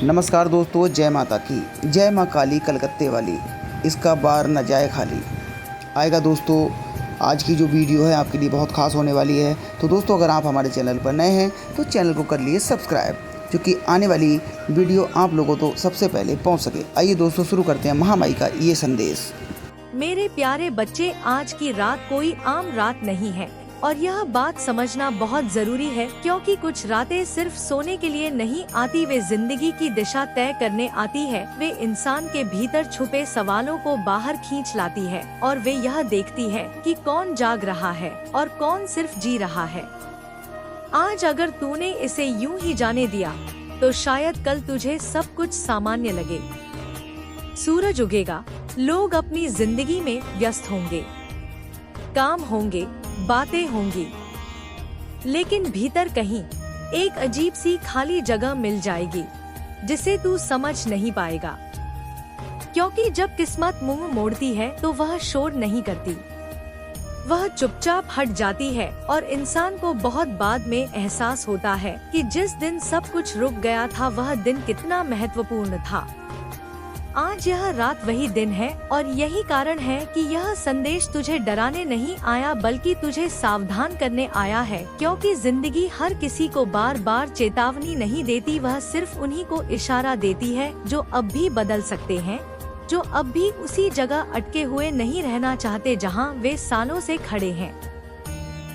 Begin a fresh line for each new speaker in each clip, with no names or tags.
नमस्कार दोस्तों, जय माता की जय। माँ काली कलकत्ते वाली, इसका बार न जाए खाली। आएगा दोस्तों, आज की जो वीडियो है आपके लिए बहुत ख़ास होने वाली है। तो दोस्तों, अगर आप हमारे चैनल पर नए हैं तो चैनल को कर लिए सब्सक्राइब, क्योंकि आने वाली वीडियो आप लोगों तो सबसे पहले पहुंच सके। आइए दोस्तों, शुरू करते हैं महामाई का ये संदेश।
मेरे प्यारे बच्चे, आज की रात कोई आम रात नहीं है और यह बात समझना बहुत जरूरी है, क्योंकि कुछ रातें सिर्फ सोने के लिए नहीं आती, वे जिंदगी की दिशा तय करने आती है। वे इंसान के भीतर छुपे सवालों को बाहर खींच लाती है और वे यह देखती है कि कौन जाग रहा है और कौन सिर्फ जी रहा है। आज अगर तूने इसे यूं ही जाने दिया तो शायद कल तुझे सब कुछ सामान्य लगे। सूरज उगेगा, लोग अपनी जिंदगी में व्यस्त होंगे, काम होंगे, बातें होंगी, लेकिन भीतर कहीं एक अजीब सी खाली जगह मिल जाएगी जिसे तू समझ नहीं पाएगा। क्योंकि जब किस्मत मुंह मोड़ती है तो वह शोर नहीं करती, वह चुपचाप हट जाती है और इंसान को बहुत बाद में एहसास होता है कि जिस दिन सब कुछ रुक गया था वह दिन कितना महत्वपूर्ण था। आज यह रात वही दिन है और यही कारण है कि यह संदेश तुझे डराने नहीं आया बल्कि तुझे सावधान करने आया है। क्योंकि जिंदगी हर किसी को बार बार चेतावनी नहीं देती, वह सिर्फ उन्हीं को इशारा देती है जो अब भी बदल सकते हैं, जो अब भी उसी जगह अटके हुए नहीं रहना चाहते जहां वे सालों से खड़े हैं।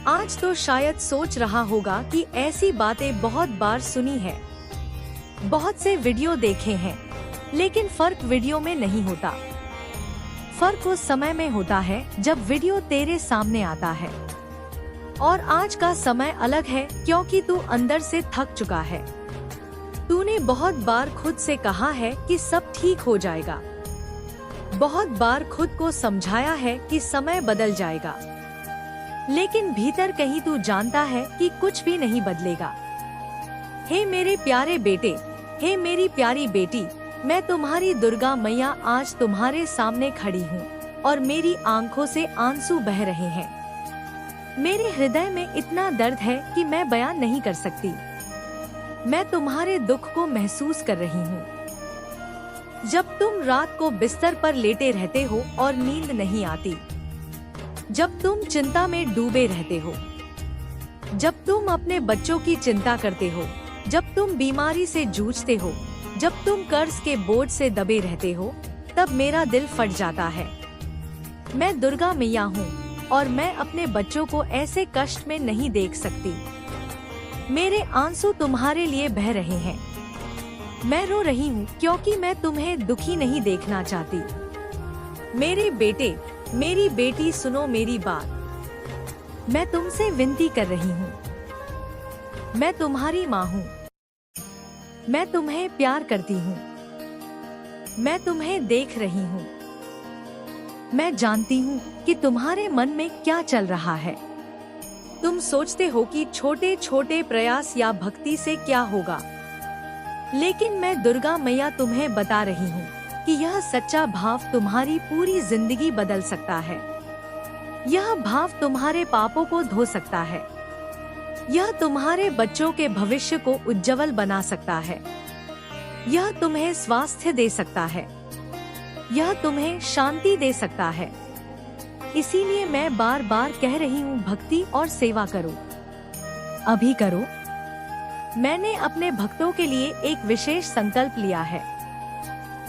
आज तो शायद सोच रहा होगा कि ऐसी बातें बहुत बार सुनी है, बहुत से वीडियो देखे हैं, लेकिन फर्क वीडियो में नहीं होता। फर्क उस समय में होता है जब वीडियो तेरे सामने आता है। और आज का समय अलग है, क्योंकि तू अंदर से थक चुका है। तूने बहुत बार खुद से कहा है कि सब ठीक हो जाएगा, बहुत बार खुद को समझाया है कि समय बदल जाएगा, लेकिन भीतर कहीं तू जानता है कि कुछ भी नहीं बदलेगा। हे मेरे प्यारे बेटे, हे मेरी प्यारी बेटी, मैं तुम्हारी दुर्गा मैया आज तुम्हारे सामने खड़ी हूँ और मेरी आंखों से आंसू बह रहे हैं। मेरे हृदय में इतना दर्द है कि मैं बयान नहीं कर सकती। मैं तुम्हारे दुख को महसूस कर रही हूँ। जब तुम रात को बिस्तर पर लेटे रहते हो और नींद नहीं आती, जब तुम चिंता में डूबे रहते हो, जब तुम अपने बच्चों की चिंता करते हो, जब तुम बीमारी से जूझते हो, जब तुम कर्ज के बोझ से दबे रहते हो, तब मेरा दिल फट जाता है। मैं दुर्गा मैया हूँ और मैं अपने बच्चों को ऐसे कष्ट में नहीं देख सकती। मेरे आंसू तुम्हारे लिए बह रहे हैं। मैं रो रही हूँ क्योंकि मैं तुम्हें दुखी नहीं देखना चाहती। मेरे बेटे, मेरी बेटी, सुनो मेरी बात। मैं तुमसे विनती कर रही हूँ। मैं तुम्हारी माँ हूँ। मैं तुम्हें प्यार करती हूँ। मैं तुम्हें देख रही हूँ। मैं जानती हूँ कि तुम्हारे मन में क्या चल रहा है। तुम सोचते हो कि छोटे छोटे प्रयास या भक्ति से क्या होगा, लेकिन मैं दुर्गा मैया तुम्हें बता रही हूँ कि यह सच्चा भाव तुम्हारी पूरी जिंदगी बदल सकता है। यह भाव तुम्हारे पापों को धो सकता है। यह तुम्हारे बच्चों के भविष्य को उज्जवल बना सकता है। यह तुम्हें स्वास्थ्य दे सकता है। यह तुम्हें शांति दे सकता है। इसीलिए मैं बार बार कह रही हूँ, भक्ति और सेवा करो, अभी करो। मैंने अपने भक्तों के लिए एक विशेष संकल्प लिया है।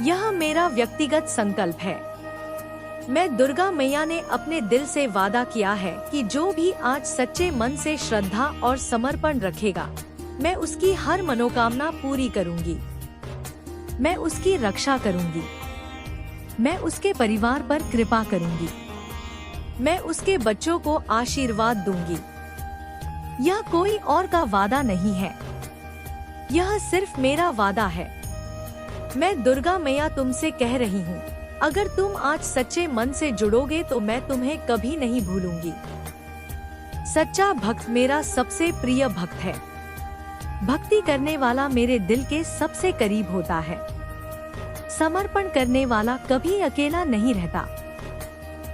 यह मेरा व्यक्तिगत संकल्प है। मैं दुर्गा मैया ने अपने दिल से वादा किया है कि जो भी आज सच्चे मन से श्रद्धा और समर्पण रखेगा, मैं उसकी हर मनोकामना पूरी करूंगी। मैं उसकी रक्षा करूंगी। मैं उसके परिवार पर कृपा करूंगी। मैं उसके बच्चों को आशीर्वाद दूंगी। यह कोई और का वादा नहीं है, यह सिर्फ मेरा वादा है। मैं दुर्गा मैया तुमसे कह रही हूँ, अगर तुम आज सच्चे मन से जुड़ोगे तो मैं तुम्हें कभी नहीं भूलूंगी। सच्चा भक्त मेरा सबसे प्रिय भक्त है। भक्ति करने वाला मेरे दिल के सबसे करीब होता है। समर्पण करने वाला कभी अकेला नहीं रहता।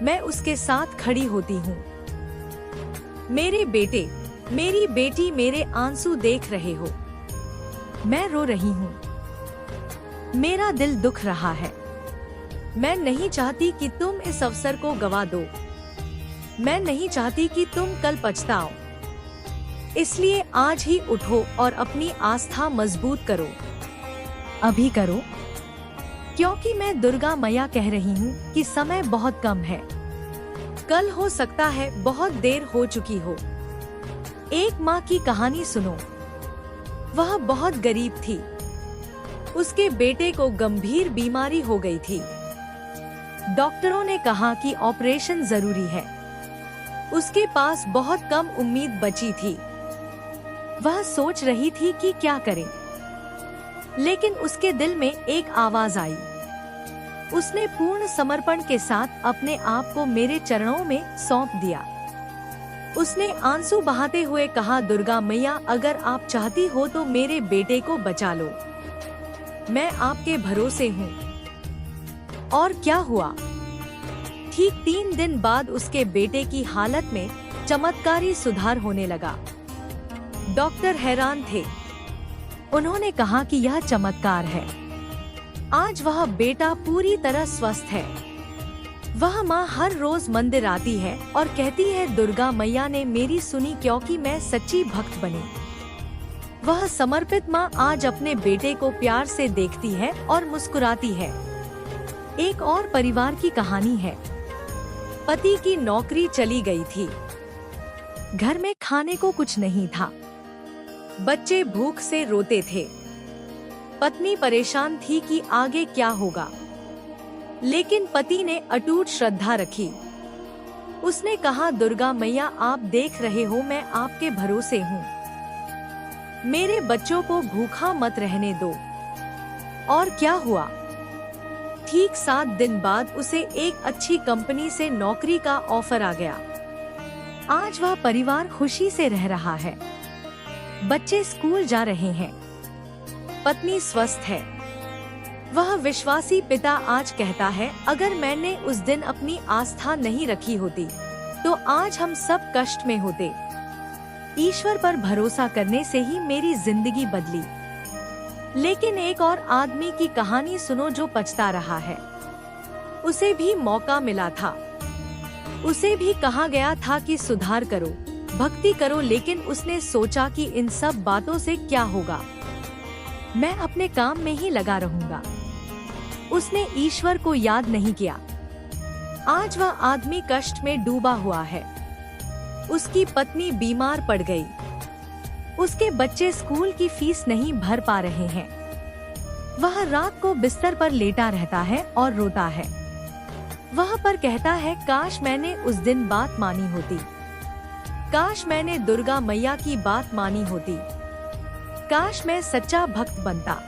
मैं उसके साथ खड़ी होती हूँ। मेरे बेटे, मेरी बेटी, मेरे आंसू देख रहे हो। मैं रो रही हूँ। मेरा दिल दुख रहा है। मैं नहीं चाहती कि तुम इस अवसर को गवा दो। मैं नहीं चाहती कि तुम कल पछताओ। इसलिए आज ही उठो और अपनी आस्था मजबूत करो। अभी करो, क्योंकि मैं दुर्गा मैया कह रही हूँ कि समय बहुत कम है। कल हो सकता है बहुत देर हो चुकी हो। एक माँ की कहानी सुनो। वह बहुत गरीब थी। उसके बेटे को गंभीर बीमारी हो गई थी। डॉक्टरों ने कहा कि ऑपरेशन जरूरी है। उसके पास बहुत कम उम्मीद बची थी। वह सोच रही थी कि क्या करें, लेकिन उसके दिल में एक आवाज आई। उसने पूर्ण समर्पण के साथ अपने आप को मेरे चरणों में सौंप दिया। उसने आंसू बहाते हुए कहा, दुर्गा मैया, अगर आप चाहती हो तो मेरे बेटे को बचा लो। मैं आपके भरोसे हूँ। और क्या हुआ? ठीक 3 दिन बाद उसके बेटे की हालत में चमत्कारी सुधार होने लगा। डॉक्टर हैरान थे। उन्होंने कहा कि यह चमत्कार है। आज वह बेटा पूरी तरह स्वस्थ है। वह माँ हर रोज मंदिर आती है और कहती है, दुर्गा मैया ने मेरी सुनी क्योंकि मैं सच्ची भक्त बनी। वह समर्पित माँ आज अपने बेटे को प्यार से देखती है और मुस्कुराती है। एक और परिवार की कहानी है। पति की नौकरी चली गई थी। घर में खाने को कुछ नहीं था। बच्चे भूख से रोते थे। पत्नी परेशान थी कि आगे क्या होगा, लेकिन पति ने अटूट श्रद्धा रखी। उसने कहा, दुर्गा मैया, आप देख रहे हो मैं आपके भरोसे हूँ। मेरे बच्चों को भूखा मत रहने दो। और क्या हुआ? ठीक 7 दिन बाद उसे एक अच्छी कंपनी से नौकरी का ऑफर आ गया। आज वह परिवार खुशी से रह रहा है। बच्चे स्कूल जा रहे हैं। पत्नी स्वस्थ है। वह विश्वासी पिता आज कहता है, अगर मैंने उस दिन अपनी आस्था नहीं रखी होती तो आज हम सब कष्ट में होते। ईश्वर पर भरोसा करने से ही मेरी जिंदगी बदली। लेकिन एक और आदमी की कहानी सुनो जो पछता रहा है। उसे भी मौका मिला था। उसे भी कहा गया था कि सुधार करो, भक्ति करो, लेकिन उसने सोचा कि इन सब बातों से क्या होगा, मैं अपने काम में ही लगा रहूंगा। उसने ईश्वर को याद नहीं किया। आज वह आदमी कष्ट में डूबा हुआ है। उसकी पत्नी बीमार पड़ गई। उसके बच्चे स्कूल की फीस नहीं भर पा रहे हैं। वह रात को बिस्तर पर लेटा रहता है और रोता है। वह पर कहता है, काश मैंने उस दिन बात मानी होती। काश मैंने दुर्गा मैया की बात मानी होती। काश मैं सच्चा भक्त बनता।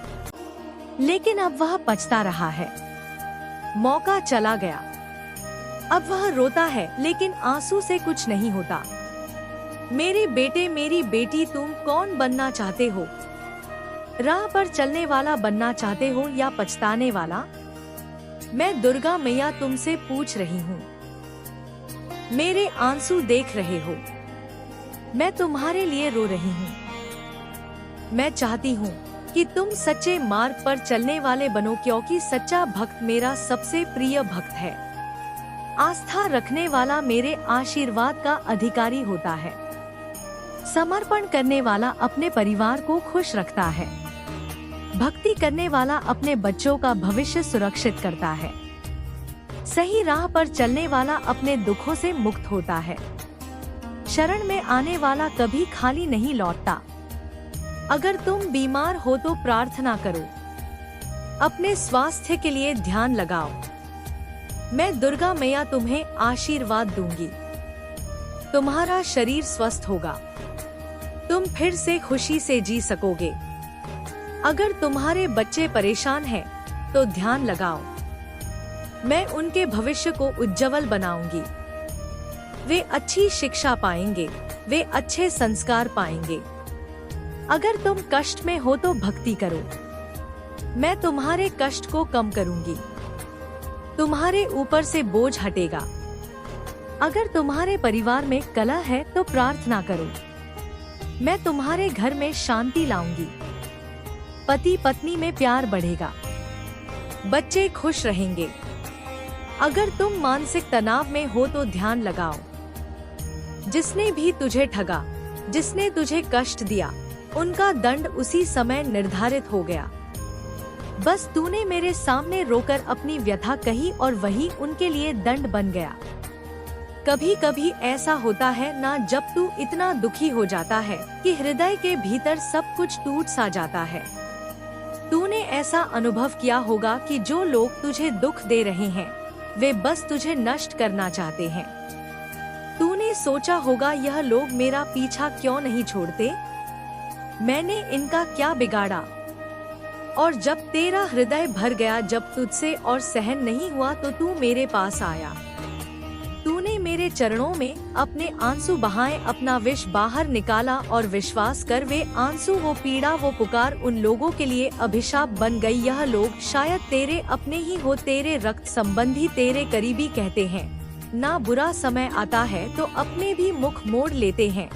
लेकिन अब वह पछता रहा है। मौका चला गया। अब वह रोता है, लेकिन आंसू से कुछ नहीं होता। मेरे बेटे, मेरी बेटी, तुम कौन बनना चाहते हो? राह पर चलने वाला बनना चाहते हो या पछताने वाला? मैं दुर्गा मैया तुमसे पूछ रही हूँ। मेरे आंसू देख रहे हो। मैं तुम्हारे लिए रो रही हूँ। मैं चाहती हूँ कि तुम सच्चे मार्ग पर चलने वाले बनो, क्योंकि सच्चा भक्त मेरा सबसे प्रिय भक्त है। आस्था रखने वाला मेरे आशीर्वाद का अधिकारी होता है। समर्पण करने वाला अपने परिवार को खुश रखता है। भक्ति करने वाला अपने बच्चों का भविष्य सुरक्षित करता है। सही राह पर चलने वाला अपने दुखों से मुक्त होता है। शरण में आने वाला कभी खाली नहीं लौटता। अगर तुम बीमार हो तो प्रार्थना करो। अपने स्वास्थ्य के लिए ध्यान लगाओ। मैं दुर्गा मैया तुम्हें आशीर्वाद दूंगी। तुम्हारा शरीर स्वस्थ होगा। तुम फिर से खुशी से जी सकोगे। अगर तुम्हारे बच्चे परेशान हैं, तो ध्यान लगाओ। मैं उनके भविष्य को उज्जवल बनाऊंगी। वे अच्छी शिक्षा पाएंगे। वे अच्छे संस्कार पाएंगे। अगर तुम कष्ट में हो तो भक्ति करो। मैं तुम्हारे कष्ट को कम करूंगी। तुम्हारे ऊपर से बोझ हटेगा। अगर तुम्हारे परिवार में कलह है तो प्रार्थना करो। मैं तुम्हारे घर में शांति लाऊंगी। पति पत्नी में प्यार बढ़ेगा। बच्चे खुश रहेंगे। अगर तुम मानसिक तनाव में हो तो ध्यान लगाओ। जिसने भी तुझे ठगा, जिसने तुझे कष्ट दिया, उनका दंड उसी समय निर्धारित हो गया। बस तूने मेरे सामने रोकर अपनी व्यथा कही और वही उनके लिए दंड बन गया। कभी कभी ऐसा होता है ना, जब तू इतना दुखी हो जाता है कि हृदय के भीतर सब कुछ टूट सा जाता है। तूने ऐसा अनुभव किया होगा कि जो लोग तुझे दुख दे रहे हैं वे बस तुझे नष्ट करना चाहते हैं। तूने सोचा होगा, यह लोग मेरा पीछा क्यों नहीं छोड़ते, मैंने इनका क्या बिगाड़ा। और जब तेरा हृदय भर गया, जब तुझसे और सहन नहीं हुआ तो तू मेरे पास आया। तूने मेरे चरणों में अपने आंसू बहाए, अपना विष बाहर निकाला और विश्वास कर वे आंसू, वो पीड़ा, वो पुकार उन लोगों के लिए अभिशाप बन गई। यह लोग शायद तेरे अपने ही हो, तेरे रक्त संबंधी, तेरे करीबी कहते हैं ना, बुरा समय आता है तो अपने भी मुख मोड़ लेते हैं।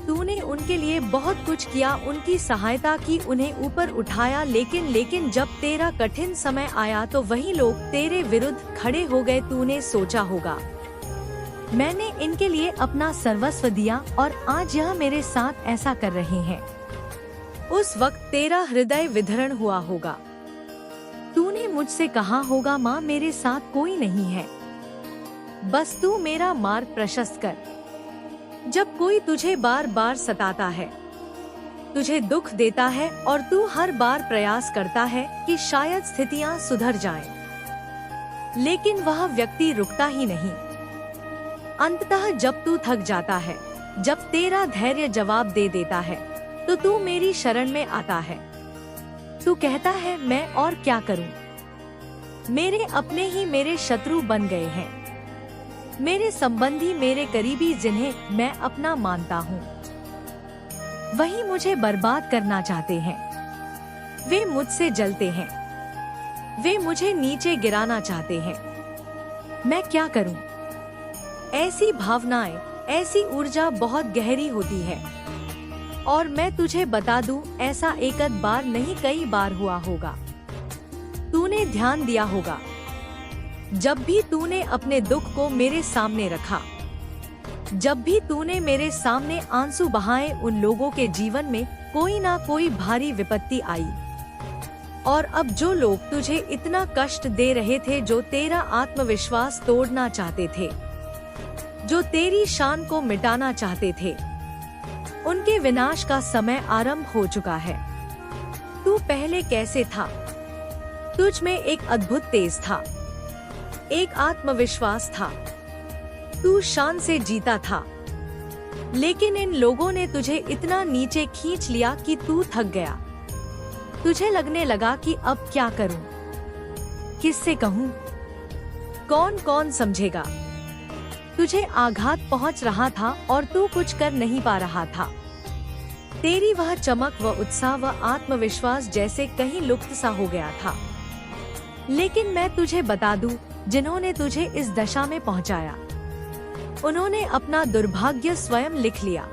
तूने उनके लिए बहुत कुछ किया, उनकी सहायता की, उन्हें ऊपर उठाया, लेकिन जब तेरा कठिन समय आया तो वही लोग तेरे विरुद्ध खड़े हो गए। तूने सोचा होगा, मैंने इनके लिए अपना सर्वस्व दिया और आज यह मेरे साथ ऐसा कर रहे हैं। उस वक्त तेरा हृदय विदरण हुआ होगा। तूने मुझसे कहा होगा, माँ मेरे साथ कोई नहीं है, बस तू मेरा मार्ग प्रशस्त कर। जब कोई तुझे बार बार सताता है, तुझे दुख देता है और तू हर बार प्रयास करता है कि शायद स्थितियां सुधर जाएं, लेकिन वह व्यक्ति रुकता ही नहीं। अंततः जब तू थक जाता है, जब तेरा धैर्य जवाब दे देता है, तो तू मेरी शरण में आता है। तू कहता है, मैं और क्या करूं? मेरे अपने ही मेरे शत्रु बन गए हैं, मेरे संबंधी, मेरे करीबी, जिन्हें मैं अपना मानता हूँ, वही मुझे बर्बाद करना चाहते हैं। वे मुझसे जलते हैं, वे मुझे नीचे गिराना चाहते हैं। मैं क्या करूं? ऐसी भावनाएं, ऐसी ऊर्जा बहुत गहरी होती है। और मैं तुझे बता दूं, ऐसा एक आध बार नहीं, कई बार हुआ होगा। तूने ध्यान दिया होगा, जब भी तूने अपने दुख को मेरे सामने रखा, जब भी तूने मेरे सामने आंसू बहाए, उन लोगों के जीवन में कोई ना कोई भारी विपत्ति आई। और अब जो लोग तुझे इतना कष्ट दे रहे थे, जो तेरा आत्मविश्वास तोड़ना चाहते थे, जो तेरी शान को मिटाना चाहते थे, उनके विनाश का समय आरंभ हो चुका है। तू पहले कैसे था? तुझ में एक अद्भुत तेज था, एक आत्मविश्वास था, तू शान से जीता था। लेकिन इन लोगों ने तुझे इतना नीचे खींच लिया कि तू थक गया। तुझे लगने लगा कि अब क्या करूं, किससे कहूं, कौन कौन समझेगा। तुझे आघात पहुंच रहा था और तू कुछ कर नहीं पा रहा था। तेरी वह चमक, व उत्साह, व आत्मविश्वास जैसे कहीं लुप्त सा हो गया था। लेकिन मैं तुझे बता दूं, जिन्होंने तुझे इस दशा में पहुंचाया, उन्होंने अपना दुर्भाग्य स्वयं लिख लिया।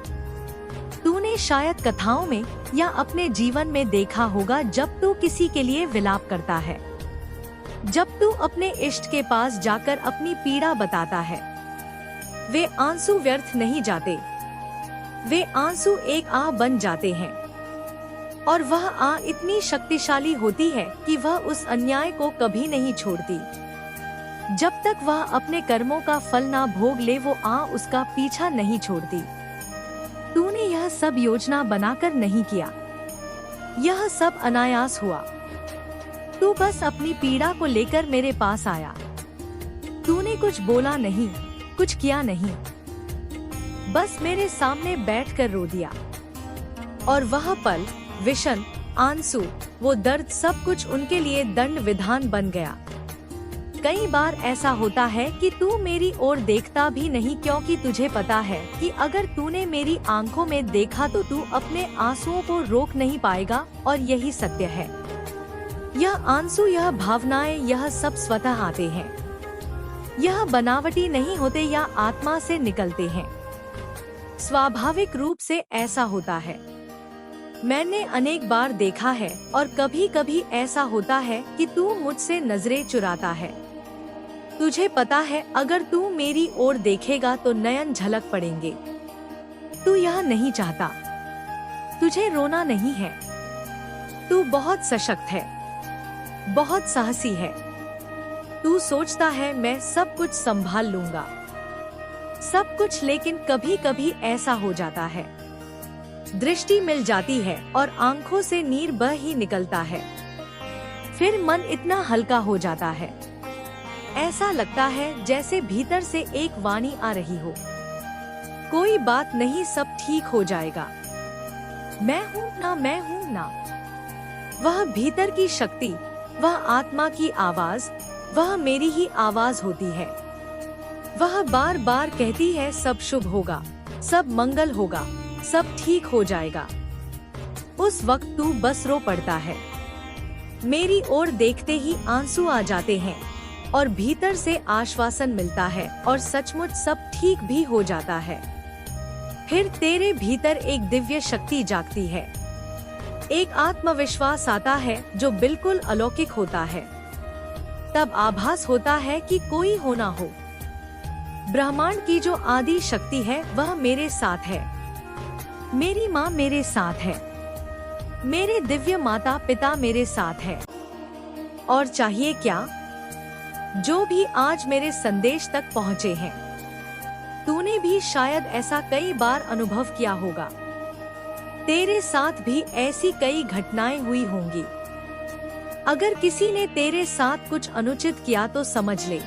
तूने शायद कथाओं में या अपने जीवन में देखा होगा, जब तू किसी के लिए विलाप करता है, जब तू अपने इष्ट के पास जाकर अपनी पीड़ा बताता है, वे आंसू व्यर्थ नहीं जाते। वे आंसू एक आह बन जाते हैं, और वह आह इतनी शक्तिशाली होती है कि वह उस अन्याय को कभी नहीं छोड़ती। जब तक वह अपने कर्मों का फल ना भोग ले, वो आह उसका पीछा नहीं छोड़ती। तूने यह सब योजना बनाकर नहीं किया, यह सब अनायास हुआ। तू बस अपनी पीड़ा को लेकर मेरे पास आया। तूने कुछ बोला नहीं, कुछ किया नहीं, बस मेरे सामने बैठकर रो दिया। और वह पल, विषण, आंसू, वो दर्द, सब कुछ उनके लिए दंड विधान बन गया। कई बार ऐसा होता है कि तू मेरी ओर देखता भी नहीं, क्योंकि तुझे पता है कि अगर तूने मेरी आंखों में देखा तो तू अपने आंसुओं को रोक नहीं पाएगा। और यही सत्य है। यह आंसू, यह भावनाएं, यह सब स्वतः आते हैं। यह बनावटी नहीं होते या आत्मा से निकलते हैं। स्वाभाविक रूप से ऐसा होता है। मैंने अनेक बार देखा है और कभी कभी ऐसा होता है कि तू मुझसे नजरें चुराता है। तुझे पता है अगर तू मेरी ओर देखेगा तो नयन झलक पड़ेंगे। तू यह नहीं चाहता। तुझे रोना नहीं है। तू बहुत सशक्त है, बहुत साहसी है। तू सोचता है मैं सब कुछ संभाल लूंगा, सब कुछ, लेकिन कभी कभी ऐसा हो जाता है। दृष्टि मिल जाती है और आंखों से नीर बह ही निकलता है। फिर मन इतना हल्का हो जाता है, ऐसा लगता है जैसे भीतर से एक वाणी आ रही हो, कोई बात नहीं, सब ठीक हो जाएगा, मैं हूँ ना, मैं हूँ ना। वह भीतर की शक्ति, वह आत्मा की आवाज, वह मेरी ही आवाज होती है। वह बार बार कहती है सब शुभ होगा, सब मंगल होगा, सब ठीक हो जाएगा। उस वक्त तू बस रो पड़ता है। मेरी ओर देखते ही आंसू आ जाते हैं और भीतर से आश्वासन मिलता है और सचमुच सब ठीक भी हो जाता है। फिर तेरे भीतर एक दिव्य शक्ति जागती है, एक आत्मविश्वास आता है जो बिल्कुल अलौकिक होता है। तब आभास होता है कि कोई हो ना हो, ब्रह्मांड की जो आदि शक्ति है वह मेरे साथ है। मेरी माँ मेरे साथ है, मेरे दिव्य माता पिता मेरे साथ है। और चाहिए क्या? जो भी आज मेरे संदेश तक पहुँचे हैं, तूने भी शायद ऐसा कई बार अनुभव किया होगा। तेरे साथ भी ऐसी कई घटनाएं हुई होंगी। अगर किसी ने तेरे साथ कुछ अनुचित किया तो समझ ले,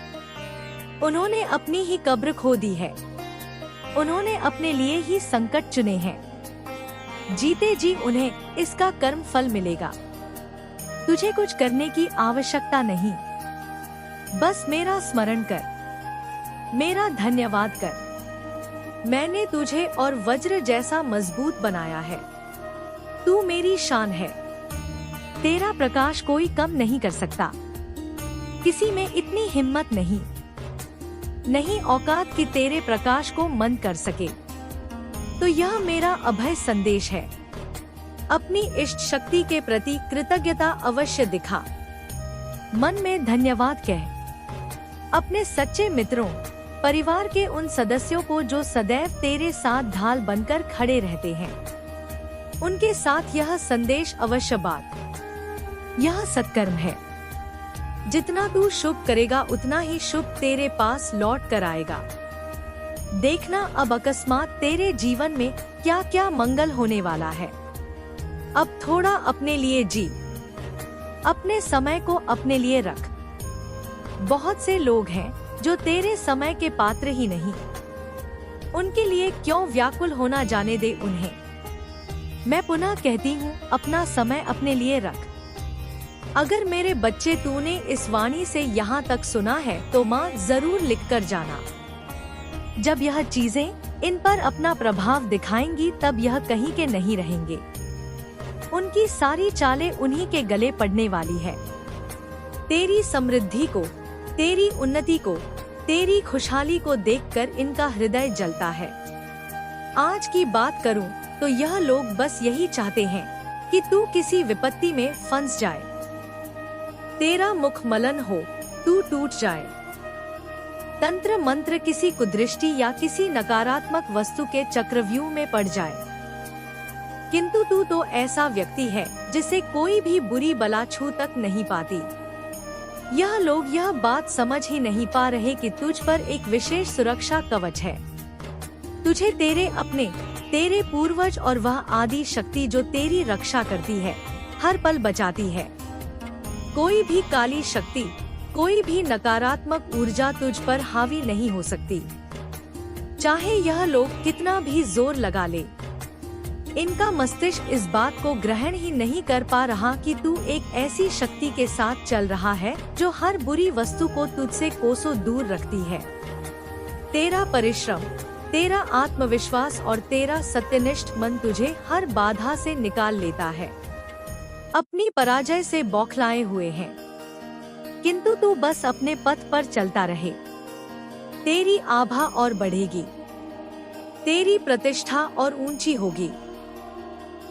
उन्होंने अपनी ही कब्र खो दी है। उन्होंने अपने लिए ही संकट चुने हैं। जीते जी उन्हें इसका कर्म फल मिलेगा। तुझे कुछ करने की आवश्यकता नहीं, बस मेरा स्मरण कर, मेरा धन्यवाद कर। मैंने तुझे और वज्र जैसा मजबूत बनाया है। तू मेरी शान है। तेरा प्रकाश कोई कम नहीं कर सकता। किसी में इतनी हिम्मत नहीं औकात कि तेरे प्रकाश को मंद कर सके। तो यह मेरा अभय संदेश है। अपनी इष्ट शक्ति के प्रति कृतज्ञता अवश्य दिखा। मन में धन्यवाद कह। अपने सच्चे मित्रों, परिवार के उन सदस्यों को जो सदैव तेरे साथ ढाल बनकर खड़े रहते हैं, उनके साथ यह संदेश अवश्य बांट। यह सत्कर्म है। जितना तू शुभ करेगा उतना ही शुभ तेरे पास लौट कर आएगा। देखना अब अकस्मात तेरे जीवन में क्या क्या मंगल होने वाला है। अब थोड़ा अपने लिए जी, अपने समय को अपने लिए रख। बहुत से लोग हैं जो तेरे समय के पात्र ही नहीं, उनके लिए क्यों व्याकुल होना जाने दे उन्हें। मैं पुनः कहती हूँ, अपना समय अपने लिए रख। अगर मेरे बच्चे तूने इस वाणी से यहाँ तक सुना है तो माँ जरूर लिख कर जाना। जब यह चीजें इन पर अपना प्रभाव दिखाएंगी तब यह कहीं के नहीं रहेंगे। उनकी सारी चालें उन्हीं के गले पड़ने वाली है। तेरी समृद्धि को, तेरी उन्नति को, तेरी खुशहाली को देखकर इनका हृदय जलता है। आज की बात करूं तो यह लोग बस यही चाहते हैं कि तू किसी विपत्ति में फंस जाए, तेरा मुख मलन हो, तू टूट जाए। तंत्र मंत्र किसी कुदृष्टि या किसी नकारात्मक वस्तु के चक्रव्यूह में पड़ जाए। किंतु तू तो ऐसा व्यक्ति है जिसे कोई भी बुरी बला छू तक नहीं पाती। यह लोग यह बात समझ ही नहीं पा रहे कि तुझ पर एक विशेष सुरक्षा कवच है। तुझे तेरे अपने, तेरे पूर्वज और वह आदि शक्ति जो तेरी रक्षा करती है, हर पल बचाती है। कोई भी काली शक्ति, कोई भी नकारात्मक ऊर्जा तुझ पर हावी नहीं हो सकती। चाहे यह लोग कितना भी जोर लगा ले, इनका मस्तिष्क इस बात को ग्रहण ही नहीं कर पा रहा कि तू एक ऐसी शक्ति के साथ चल रहा है जो हर बुरी वस्तु को तुझसे कोसों दूर रखती है। तेरा परिश्रम, तेरा आत्मविश्वास और तेरा सत्यनिष्ठ मन तुझे हर बाधा से निकाल लेता है। अपनी पराजय से बौखलाए हुए हैं, किंतु तू बस अपने पथ पर चलता रहे। तेरी आभा और बढ़ेगी, तेरी प्रतिष्ठा और ऊंची होगी।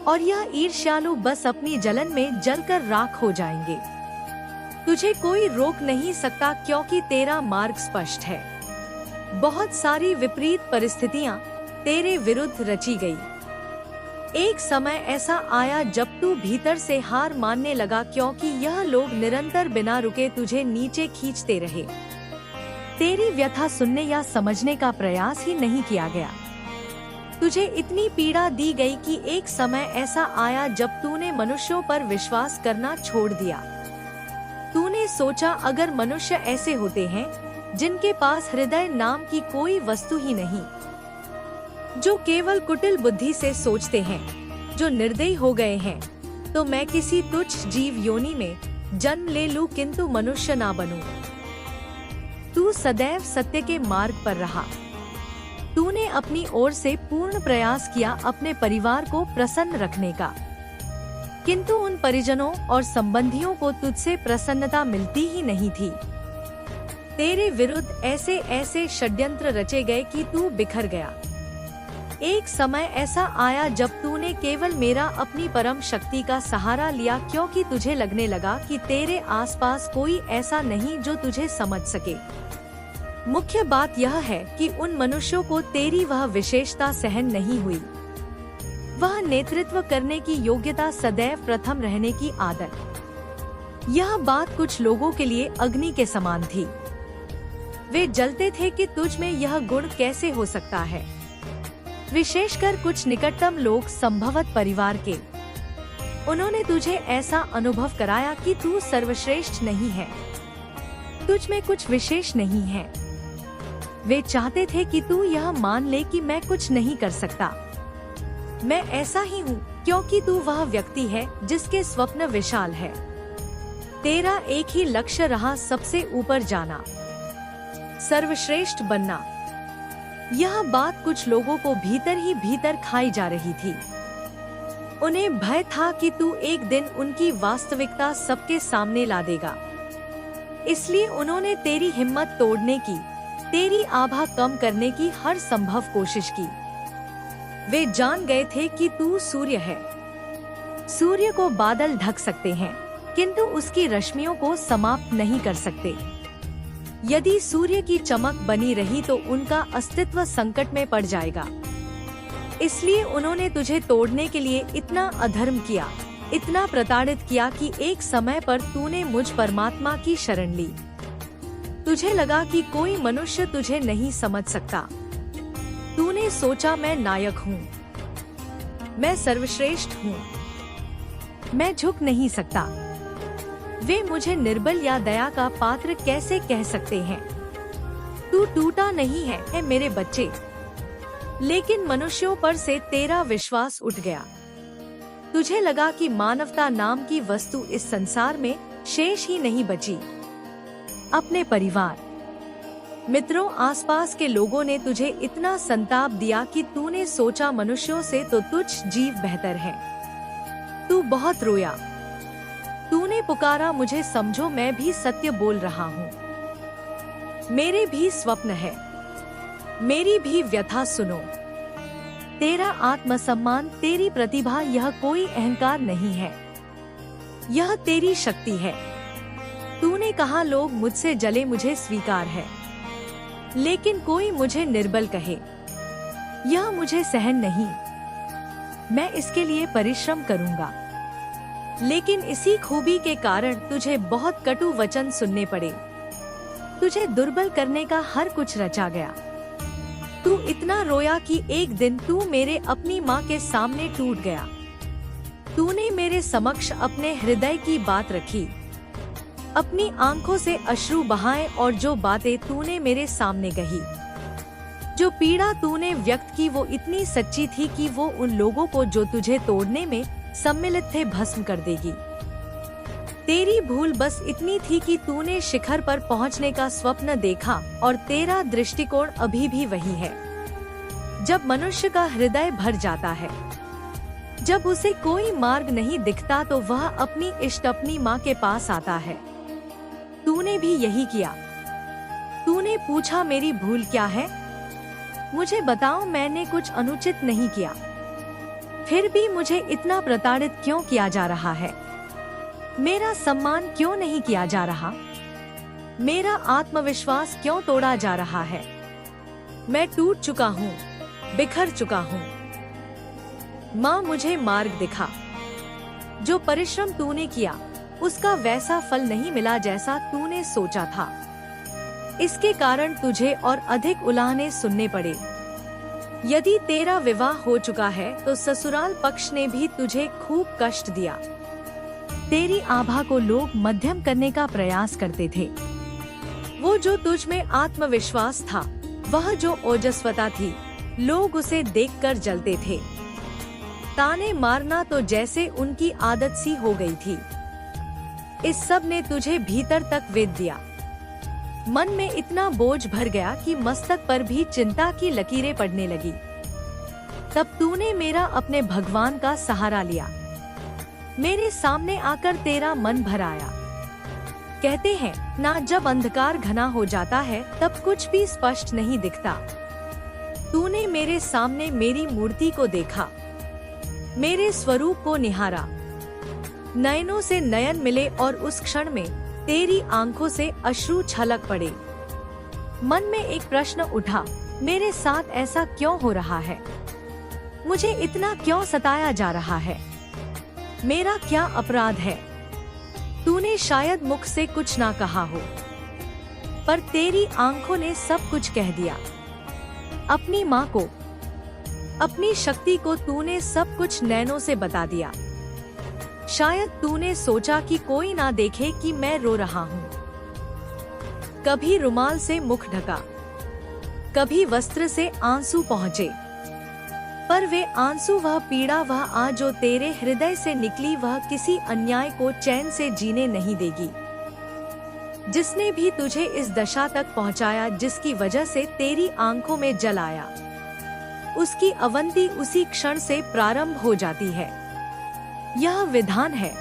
और यह ईर्ष्यालु बस अपनी जलन में जलकर राख हो जाएंगे। तुझे कोई रोक नहीं सकता क्योंकि तेरा मार्ग स्पष्ट है। बहुत सारी विपरीत परिस्थितियां तेरे विरुद्ध रची गई। एक समय ऐसा आया जब तू भीतर से हार मानने लगा क्योंकि यह लोग निरंतर बिना रुके तुझे नीचे खींचते रहे। तेरी व्यथा सुनने या समझने का प्रयास ही नहीं किया गया। तुझे इतनी पीड़ा दी गई कि एक समय ऐसा आया जब तूने मनुष्यों पर विश्वास करना छोड़ दिया। तूने सोचा अगर मनुष्य ऐसे होते हैं जिनके पास हृदय नाम की कोई वस्तु ही नहीं, जो केवल कुटिल बुद्धि से सोचते हैं, जो निर्दयी हो गए हैं, तो मैं किसी तुच्छ जीव योनि में जन्म ले लूं किंतु मनुष्य ना बनूं। तू सदैव सत्य के मार्ग पर रहा। तूने अपनी ओर से पूर्ण प्रयास किया अपने परिवार को प्रसन्न रखने का, किंतु उन परिजनों और संबंधियों को तुझसे प्रसन्नता मिलती ही नहीं थी। तेरे विरुद्ध ऐसे ऐसे षड्यंत्र रचे गए कि तू बिखर गया। एक समय ऐसा आया जब तूने केवल मेरा अपनी परम शक्ति का सहारा लिया क्योंकि तुझे लगने लगा कि तेरे आसपास कोई ऐसा नहीं जो तुझे समझ सके। मुख्य बात यह है कि उन मनुष्यों को तेरी वह विशेषता सहन नहीं हुई, वह नेतृत्व करने की योग्यता, सदैव प्रथम रहने की आदत। यह बात कुछ लोगों के लिए अग्नि के समान थी। वे जलते थे कि तुझ में यह गुण कैसे हो सकता है। विशेषकर कुछ निकटतम लोग, संभवत परिवार के। उन्होंने तुझे ऐसा अनुभव कराया कि तू सर्वश्रेष्ठ नहीं है, तुझ में कुछ विशेष नहीं है। वे चाहते थे कि तू यह मान ले कि मैं कुछ नहीं कर सकता, मैं ऐसा ही हूँ, क्योंकि तू वह व्यक्ति है जिसके स्वप्न विशाल है। तेरा एक ही लक्ष्य रहा, सबसे ऊपर जाना, सर्वश्रेष्ठ बनना। यह बात कुछ लोगों को भीतर ही भीतर खाई जा रही थी। उन्हें भय था कि तू एक दिन उनकी वास्तविकता सबके सामने ला देगा। इसलिए उन्होंने तेरी हिम्मत तोड़ने की, तेरी आभा कम करने की हर संभव कोशिश की। वे जान गए थे कि तू सूर्य है। सूर्य को बादल ढक सकते हैं, किंतु उसकी रश्मियों को समाप्त नहीं कर सकते। यदि सूर्य की चमक बनी रही तो उनका अस्तित्व संकट में पड़ जाएगा। इसलिए उन्होंने तुझे तोड़ने के लिए इतना अधर्म किया, इतना प्रताड़ित किया कि एक समय पर तूने मुझ परमात्मा की शरण ली। तुझे लगा कि कोई मनुष्य तुझे नहीं समझ सकता। तूने सोचा मैं नायक हूँ, मैं सर्वश्रेष्ठ हूँ, मैं झुक नहीं सकता। वे मुझे निर्बल या दया का पात्र कैसे कह सकते हैं। तू टूटा नहीं है मेरे बच्चे, लेकिन मनुष्यों पर से तेरा विश्वास उठ गया। तुझे लगा कि मानवता नाम की वस्तु इस संसार में शेष ही नहीं बची। अपने परिवार, मित्रों, आसपास के लोगों ने तुझे इतना संताप दिया कि तूने सोचा मनुष्यों से तो तुच्छ जीव बेहतर है। तू बहुत रोया, तूने पुकारा, मुझे समझो, मैं भी सत्य बोल रहा हूँ। मेरे भी स्वप्न है, मेरी भी व्यथा सुनो। तेरा आत्मसम्मान, तेरी प्रतिभा, यह कोई अहंकार नहीं है, यह तेरी शक्ति है। तूने कहा लोग मुझसे जले, मुझे स्वीकार है, लेकिन कोई मुझे निर्बल कहे, यह मुझे सहन नहीं। मैं इसके लिए परिश्रम करूंगा, लेकिन इसी खूबी के कारण तुझे बहुत कटु वचन सुनने पड़े। तुझे दुर्बल करने का हर कुछ रचा गया। तू इतना रोया कि एक दिन तू मेरे अपनी माँ के सामने टूट गया। तूने मेरे समक्ष अपने हृदय की बात रखी, अपनी आंखों से अश्रु बहाए, और जो बातें तूने मेरे सामने कही, जो पीड़ा तूने व्यक्त की, वो इतनी सच्ची थी कि वो उन लोगों को जो तुझे तोड़ने में सम्मिलित थे भस्म कर देगी। तेरी भूल बस इतनी थी कि तूने शिखर पर पहुंचने का स्वप्न देखा, और तेरा दृष्टिकोण अभी भी वही है। जब मनुष्य का हृदय भर जाता है, जब उसे कोई मार्ग नहीं दिखता, तो वह अपनी इष्ट, अपनी माँ के पास आता है। तूने भी यही किया। तूने पूछा मेरी भूल क्या है, मुझे बताओ, मैंने कुछ अनुचित नहीं किया। फिर भी मुझे इतना प्रताड़ित क्यों किया जा रहा है? मेरा सम्मान क्यों नहीं किया जा रहा? मेरा आत्मविश्वास क्यों तोड़ा जा रहा है? मैं टूट चुका हूँ, बिखर चुका हूँ। माँ, मुझे मार्ग दिखा। जो परिश्रम तूने किया उसका वैसा फल नहीं मिला जैसा तूने सोचा था। इसके कारण तुझे और अधिक उलाहने सुनने पड़े। यदि तेरा विवाह हो चुका है तो ससुराल पक्ष ने भी तुझे खूब कष्ट दिया। तेरी आभा को लोग मध्यम करने का प्रयास करते थे। वो जो तुझ में आत्मविश्वास था, वह जो ओजस्वता थी, लोग उसे देखकर जलते थे। ताने मारना तो जैसे उनकी आदत सी हो गई थी। इस सब ने तुझे भीतर तक वेध दिया। मन में इतना बोझ भर गया कि मस्तक पर भी चिंता की लकीरें पड़ने लगी। तब तूने मेरा अपने भगवान का सहारा लिया। मेरे सामने आकर तेरा मन भराया। कहते हैं ना, जब अंधकार घना हो जाता है तब कुछ भी स्पष्ट नहीं दिखता। तूने मेरे सामने मेरी मूर्ति को देखा, मेरे स्वरूप को निहारा। नयनों से नयन मिले और उस क्षण में तेरी आंखों से अश्रु छलक पड़े। मन में एक प्रश्न उठा, मेरे साथ ऐसा क्यों हो रहा है? मुझे इतना क्यों सताया जा रहा है? मेरा क्या अपराध है? तूने शायद मुख से कुछ ना कहा हो, पर तेरी आंखों ने सब कुछ कह दिया। अपनी माँ को, अपनी शक्ति को तूने सब कुछ नैनों से बता दिया। शायद तूने सोचा कि कोई ना देखे कि मैं रो रहा हूँ। कभी रुमाल से मुख ढका, कभी वस्त्र से आंसू पहुँचे, पर वे आंसू, वह पीड़ा, वह आज जो तेरे हृदय से निकली, वह किसी अन्याय को चैन से जीने नहीं देगी। जिसने भी तुझे इस दशा तक पहुँचाया, जिसकी वजह से तेरी आंखों में जल आया, उसकी अवंती उसी क्षण से प्रारंभ हो जाती है। यह विधान है।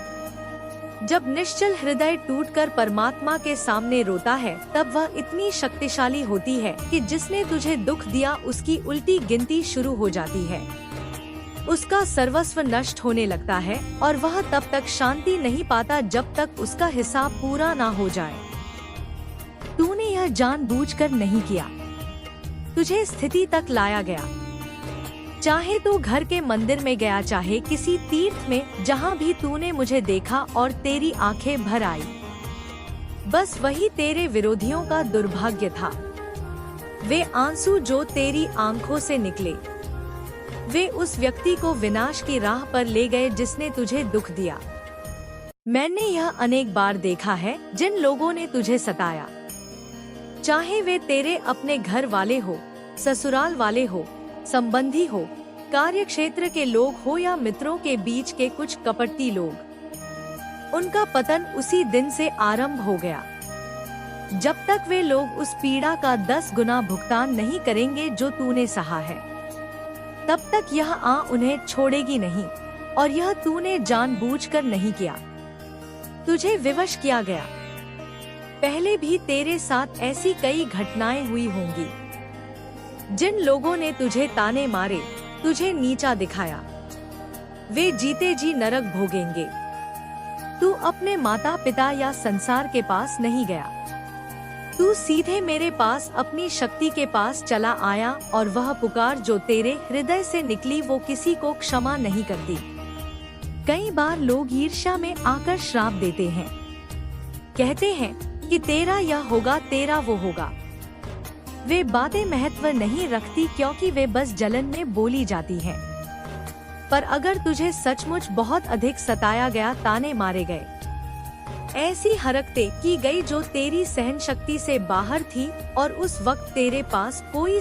जब निश्चल हृदय टूटकर परमात्मा के सामने रोता है, तब वह इतनी शक्तिशाली होती है कि जिसने तुझे दुख दिया उसकी उल्टी गिनती शुरू हो जाती है। उसका सर्वस्व नष्ट होने लगता है और वह तब तक शांति नहीं पाता जब तक उसका हिसाब पूरा ना हो जाए। तूने यह जानबूझकर नहीं किया। तुझे स्थिति तक लाया गया। चाहे तू घर के मंदिर में गया, चाहे किसी तीर्थ में, जहाँ भी तूने मुझे देखा और तेरी आंखें भर आई। बस वही तेरे विरोधियों का दुर्भाग्य था। वे आंसू जो तेरी आंखों से निकले, वे उस व्यक्ति को विनाश की राह पर ले गए जिसने तुझे दुख दिया। मैंने यह अनेक बार देखा है। जिन लोगों ने तुझे सताया, चाहे वे तेरे अपने घर वाले हो, ससुराल वाले हो, संबंधी हो, कार्य क्षेत्र के लोग हो या मित्रों के बीच के कुछ कपटी लोग, उनका पतन उसी दिन से आरंभ हो गया। जब तक वे लोग उस पीड़ा का 10 गुना भुगतान नहीं करेंगे जो तूने सहा है, तब तक यह उन्हें छोड़ेगी नहीं। और यह तूने जानबूझकर नहीं किया, तुझे विवश किया गया। पहले भी तेरे साथ ऐसी कई घटनाएं हुई होंगी। जिन लोगों ने तुझे ताने मारे, तुझे नीचा दिखाया, वे जीते जी नरक भोगेंगे। तू अपने माता पिता या संसार के पास नहीं गया, तू सीधे मेरे पास, अपनी शक्ति के पास चला आया। और वह पुकार जो तेरे हृदय से निकली, वो किसी को क्षमा नहीं करती। कई बार लोग ईर्ष्या में आकर श्राप देते हैं, कहते हैं कि तेरा यह होगा, तेरा वो होगा। वे बातें महत्व नहीं रखती क्योंकि वे बस जलन में बोली जाती हैं। पर अगर तुझे सचमुच बहुत अधिक सताया गया, ताने मारे गए, ऐसी हरकतें की गई जो तेरी सहन शक्ति से बाहर थी, और उस वक्त तेरे पास कोई